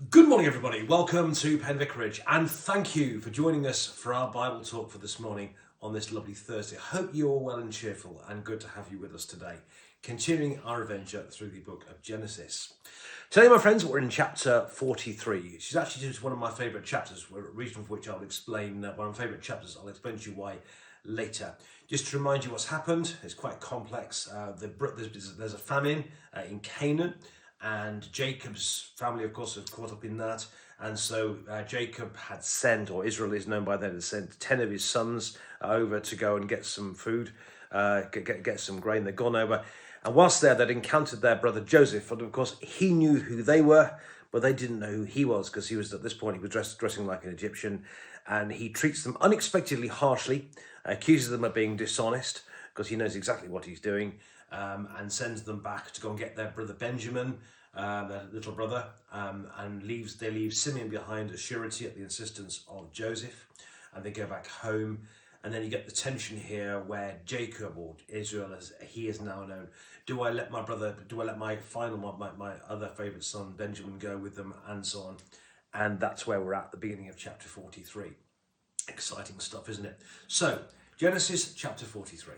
Good morning, everybody. Welcome to Penn Vicarage, and thank you for joining us for our Bible talk for this morning on this lovely Thursday. I hope you're all well and cheerful, and good to have you with us today, continuing our adventure through the book of Genesis. Today, my friends, we're in chapter 43. It's actually just one of my favourite chapters, a reason for which I'll explain one of my favourite chapters. I'll explain to you why later. Just to remind you what's happened, it's quite complex. There's a famine in Canaan. And Jacob's family, of course, have caught up in that. And so Jacob had sent, or Israel is known by then, had sent 10 of his sons over to go and get some food, get some grain. They'd gone over. And whilst there, they'd encountered their brother Joseph. And of course, he knew who they were, but they didn't know who he was, because he was, at this point, he was dressing like an Egyptian. And he treats them unexpectedly harshly, accuses them of being dishonest, because he knows exactly what he's doing. And sends them back to go and get their brother Benjamin, their little brother, and they leave Simeon behind as surety at the insistence of Joseph, and they go back home. And then you get the tension here where Jacob, or Israel as he is now known, do I let my other favourite son Benjamin go with them, and so on. And that's where we're at the beginning of chapter 43. Exciting stuff, isn't it? So, Genesis chapter 43.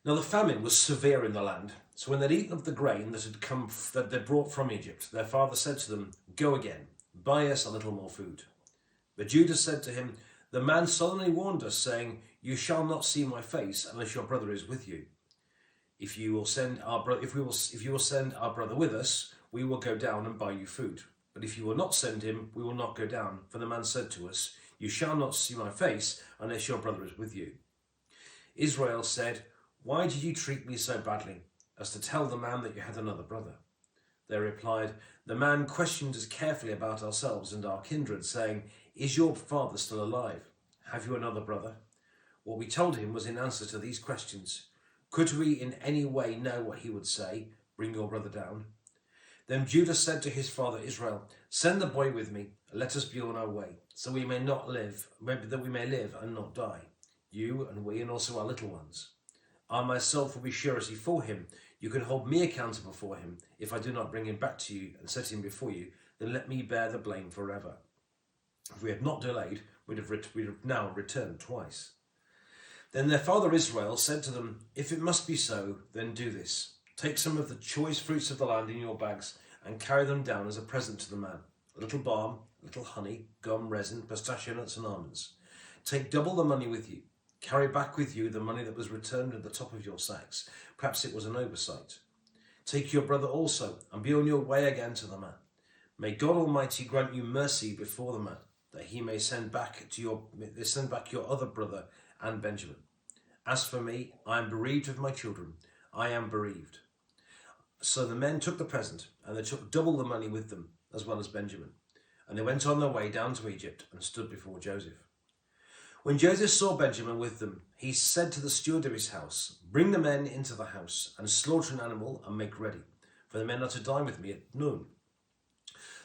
Now the famine was severe in the land, so when they'd eaten of the grain that they'd brought from Egypt, their father said to them, "Go again, buy us a little more food." But Judah said to him, "The man solemnly warned us, saying, 'You shall not see my face unless your brother is with you. If you will send our brother with us, we will go down and buy you food. But if you will not send him, we will not go down. For the man said to us, You shall not see my face unless your brother is with you.' Israel said, 'Why did you treat me so badly, as to tell the man that you had another brother?' They replied, 'The man questioned us carefully about ourselves and our kindred, saying, Is your father still alive? Have you another brother?' What we told him was in answer to these questions. Could we in any way know what he would say, 'Bring your brother down'?" Then Judah said to his father Israel, "Send the boy with me, and let us be on our way, so that we may live and not die, you and we and also our little ones. I myself will be surety for him. You can hold me accountable for him. If I do not bring him back to you and set him before you, then let me bear the blame forever." If we had not delayed, we'd have now returned twice. Then their father Israel said to them, "If it must be so, then do this. Take some of the choice fruits of the land in your bags and carry them down as a present to the man. A little balm, a little honey, gum, resin, pistachio nuts and almonds. Take double the money with you. Carry back with you the money that was returned at the top of your sacks. Perhaps it was an oversight. Take your brother also, and be on your way again to the man. May God Almighty grant you mercy before the man, that he may send back your other brother and Benjamin. As for me, I am bereaved of my children. I am bereaved." So the men took the present, and they took double the money with them, as well as Benjamin. And they went on their way down to Egypt and stood before Joseph. When Joseph saw Benjamin with them, he said to the steward of his house, "Bring the men into the house, and slaughter an animal and make ready, for the men are to dine with me at noon."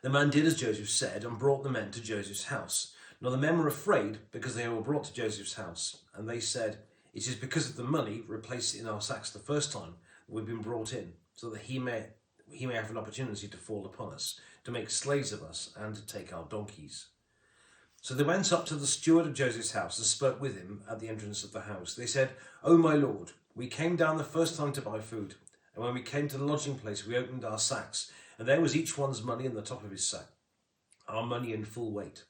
The man did as Joseph said, and brought the men to Joseph's house. Now the men were afraid, because they were brought to Joseph's house, and they said, "It is because of the money replaced in our sacks the first time that we've been brought in, so that he may have an opportunity to fall upon us, to make slaves of us, and to take our donkeys." So they went up to the steward of Joseph's house and spoke with him at the entrance of the house. They said, "O my lord, we came down the first time to buy food, and when we came to the lodging place, we opened our sacks, and there was each one's money in the top of his sack, our money in full weight.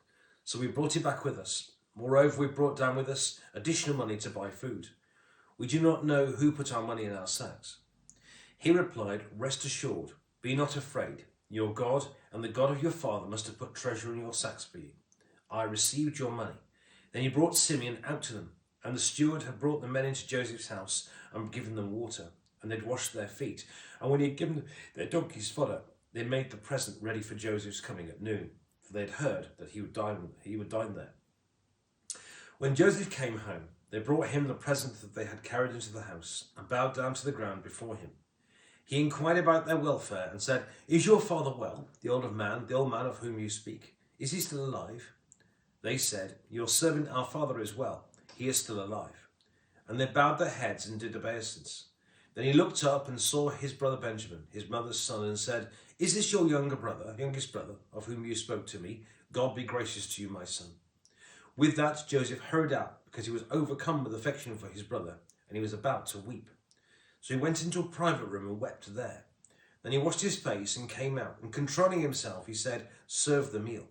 So we brought it back with us. Moreover, we brought down with us additional money to buy food. We do not know who put our money in our sacks." He replied, "Rest assured, be not afraid. Your God and the God of your father must have put treasure in your sacks for you. I received your money." Then he brought Simeon out to them, and the steward had brought the men into Joseph's house and given them water, and they'd washed their feet. And when he had given their donkeys fodder, they made the present ready for Joseph's coming at noon, for they had heard that he would dine there. When Joseph came home, they brought him the present that they had carried into the house, and bowed down to the ground before him. He inquired about their welfare and said, "Is your father well, the old man of whom you speak? Is he still alive?" They said, "Your servant our father is well. He is still alive." And they bowed their heads and did obeisance. Then he looked up and saw his brother Benjamin, his mother's son, and said, Is this your youngest brother, of whom you spoke to me? God be gracious to you, my son. With that, Joseph hurried out, because he was overcome with affection for his brother, and he was about to weep. So he went into a private room and wept there. Then he washed his face and came out, and controlling himself, he said, serve the meal.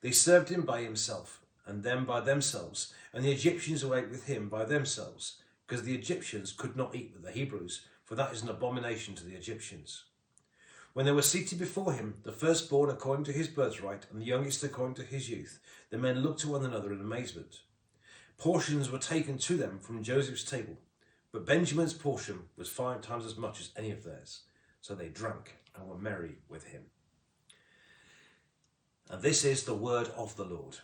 They served him by himself, and them by themselves, and the Egyptians ate with him by themselves, because the Egyptians could not eat with the Hebrews, for that is an abomination to the Egyptians. When they were seated before him, the firstborn according to his birthright, and the youngest according to his youth, the men looked to one another in amazement. Portions were taken to them from Joseph's table, but Benjamin's portion was 5 times as much as any of theirs. So they drank and were merry with him. And this is the word of the Lord.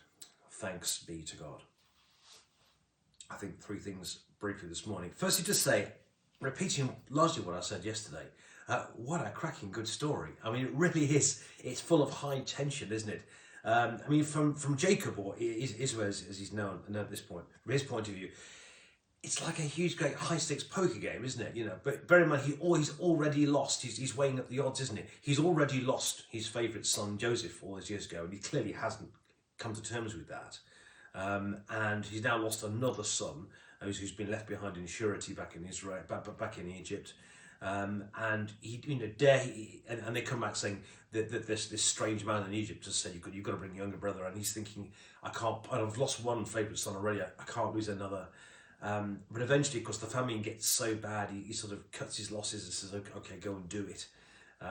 Thanks be to God. I think 3 things briefly this morning. Firstly, to say, repeating largely what I said yesterday, what a cracking good story. I mean, it really is. It's full of high tension, isn't it? I mean, from Jacob, or Israel as he's known at this point, from his point of view, it's like a huge, great high-stakes poker game, isn't it? You know, but bear in mind, he's already lost. He's weighing up the odds, isn't it? He's already lost his favourite son, Joseph, all those years ago, and he clearly hasn't come to terms with that. And he's now lost another son who's been left behind in surety back in Israel, back in Egypt. And he, you know, and they come back saying that this strange man in Egypt has said you've got to bring your younger brother, and he's thinking, I've lost one favourite son already, I can't lose another. But eventually, of course, the famine gets so bad, he sort of cuts his losses and says, okay, go and do it.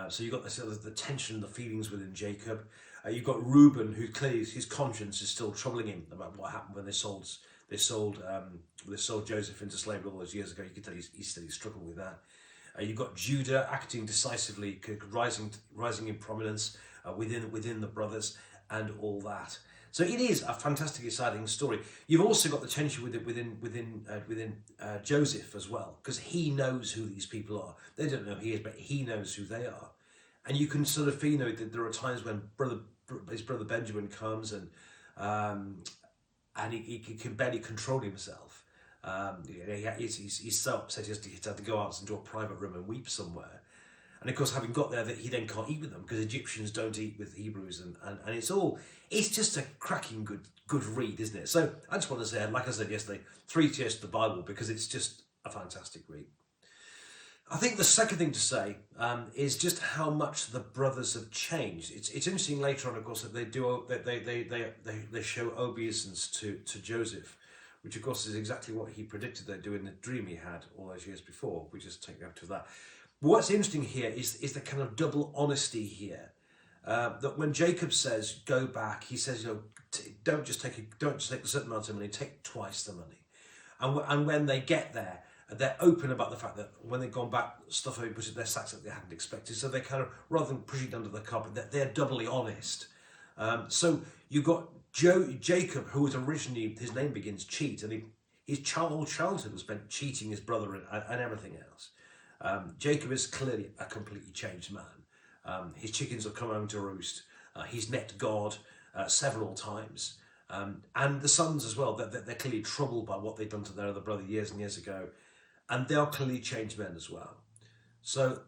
So you've got the tension and the feelings within Jacob. You've got Reuben, who clearly his conscience is still troubling him about what happened when they sold Joseph into slavery all those years ago. You can tell he still struggled with that. You've got Judah acting decisively, rising in prominence within the brothers and all that. So it is a fantastic, exciting story. You've also got the tension within Joseph as well, because he knows who these people are. They don't know who he is, but he knows who they are. And you can sort of feel, that there are times when his brother Benjamin comes and he can barely control himself. He's so upset he has to go out into a private room and weep somewhere. And of course, having got there, that he then can't eat with them because Egyptians don't eat with Hebrews, and it's just a cracking good read, isn't it? So I just want to say, like I said yesterday, 3 cheers to the Bible, because it's just a fantastic read. I think the second thing to say is just how much the brothers have changed. It's interesting later on, of course, that they show obeisance to Joseph, which of course is exactly what he predicted they'd do in the dream he had all those years before. We just take that to that. But what's interesting here is the kind of double honesty here. That when Jacob says go back, he says, don't just take a certain amount of money, take twice the money. And when they get there, they're open about the fact that when they've gone back, stuff had been put in their sacks that they hadn't expected. So they kind of, rather than pushing it under the carpet, they're doubly honest. So you've got Jacob, who was originally, his name begins cheat, and his childhood was spent cheating his brother and everything else. Jacob is clearly a completely changed man. His chickens have come home to roost. He's met God several times. And the sons as well, they're clearly troubled by what they've done to their other brother years and years ago. And they are clearly changed men as well. So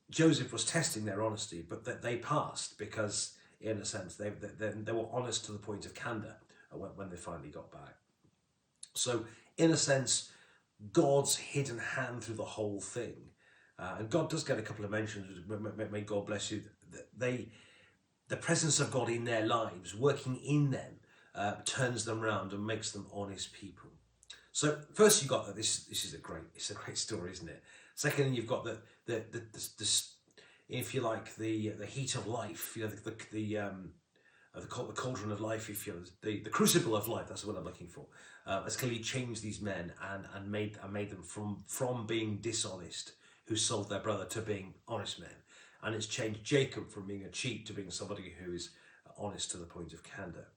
Joseph was testing their honesty, but they passed because, in a sense, they were honest to the point of candour when they finally got back. So, in a sense, God's hidden hand through the whole thing. And God does get a couple of mentions, may God bless you. The presence of God in their lives, working in them, turns them around and makes them honest people. So first, you got that this is a great story, isn't it? Second, you've got the if you like, the heat of life, the cauldron of life, if you the crucible of life. That's what I'm looking for. Has clearly changed these men and made them from being dishonest, who sold their brother, to being honest men, and it's changed Jacob from being a cheat to being somebody who is honest to the point of candour.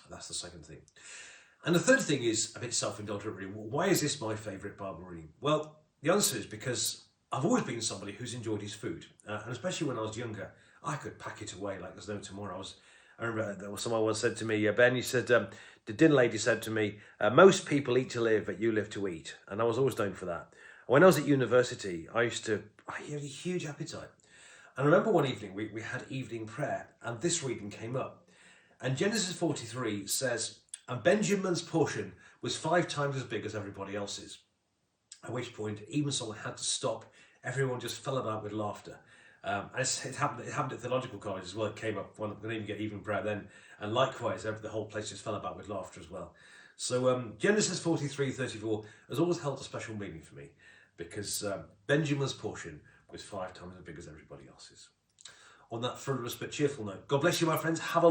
That's the second thing. And the third thing is a bit self-indulgent, really. Why is this my favourite Bible reading? Well, the answer is because I've always been somebody who's enjoyed his food, and especially when I was younger, I could pack it away like there's no tomorrow. I remember there was someone once said to me, Ben, he said, the dinner lady said to me, most people eat to live, but you live to eat. And I was always known for that. When I was at university, I had a huge appetite. And I remember one evening we had evening prayer, and this reading came up. And Genesis 43 says, and Benjamin's portion was 5 times as big as everybody else's. At which point Evensong had to stop. Everyone just fell about with laughter. And it happened at Theological College as well. It came up, well, I didn't even get evening prayer then. And likewise, the whole place just fell about with laughter as well. So Genesis 43:34 has always held a special meaning for me, because Benjamin's portion was 5 times as big as everybody else's. On that frivolous but cheerful note, God bless you, my friends. Have a